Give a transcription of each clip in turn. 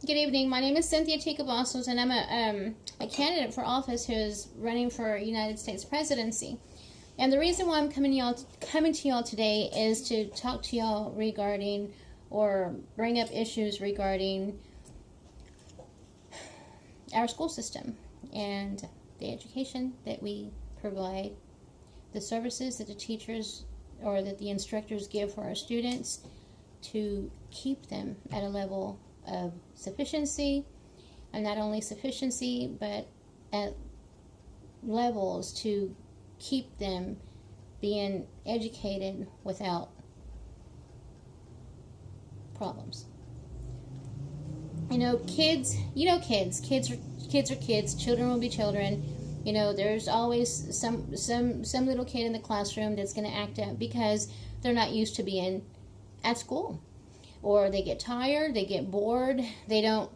Good evening. My name is Cynthia Ticabassos, and I'm a candidate for office who is running for United States presidency. And the reason why I'm coming to y'all today is to talk to y'all regarding, or bring up issues regarding our school system and the education that we provide, the services that the teachers or that the instructors give for our students to keep them at a level of sufficiency, and not only sufficiency, but at levels to keep them being educated without problems. Kids are kids. Children will be children. There's always some little kid in the classroom that's going to act up because they're not used to being at school, or they get tired, they get bored, they don't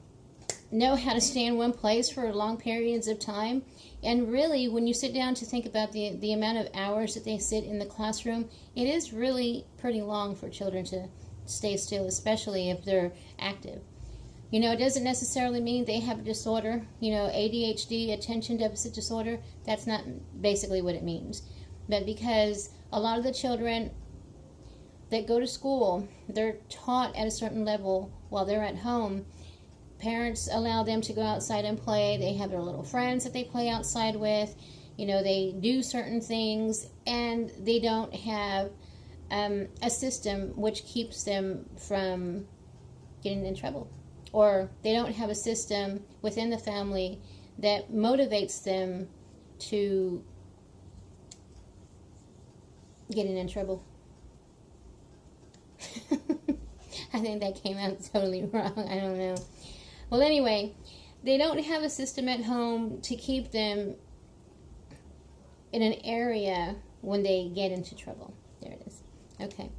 know how to stay in one place for long periods of time. And really, when you sit down to think about the amount of hours that they sit in the classroom, it is really pretty long for children to stay still, especially if they're active. It doesn't necessarily mean they have a disorder, ADHD, attention deficit disorder. That's not basically what it means. But because a lot of the children that go to school, they're taught at a certain level while they're at home. Parents allow them to go outside and play. They have their little friends that they play outside with. They do certain things, and they don't have a system which keeps them from getting in trouble. Or they don't have a system within the family that motivates them to getting in trouble. I think that came out totally wrong. I don't know. Well, anyway, they don't have a system at home to keep them in an area when they get into trouble. There it is. Okay.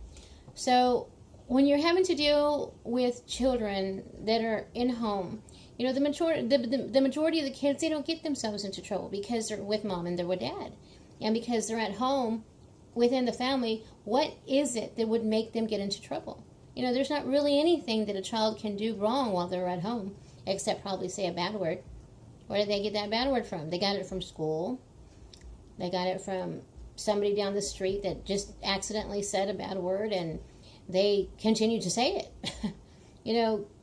So when you're having to deal with children that are in home, the majority of the kids, they don't get themselves into trouble because they're with mom and they're with dad. And because they're at home within the family, what is it that would make them get into trouble? There's not really anything that a child can do wrong while they're at home, except probably say a bad word. Where did they get that bad word from? They got it from school. They got it from somebody down the street that just accidentally said a bad word, and they continue to say it.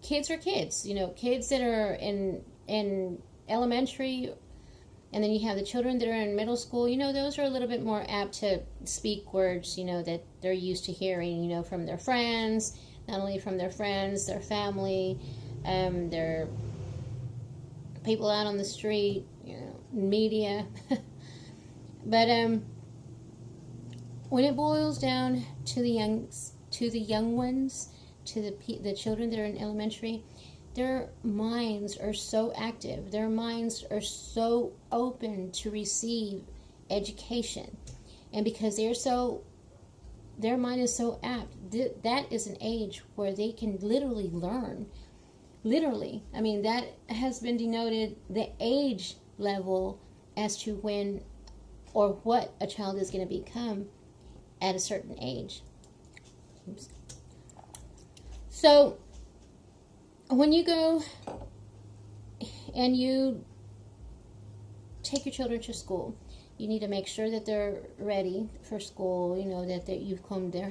Kids are kids. Kids that are in elementary, and then you have the children that are in middle school, those are a little bit more apt to speak words, that they're used to hearing, from their friends, not only from their friends, their family, their people out on the street, media. But when it boils down to the young ones, to the children that are in elementary, their minds are so active. Their minds are so open to receive education. And because their mind is so apt, that is an age where they can literally learn. Literally. I mean, that has been denoted the age level as to when or what a child is going to become at a certain age. Oops. So when you go and you take your children to school, you need to make sure that they're ready for school, that you've combed their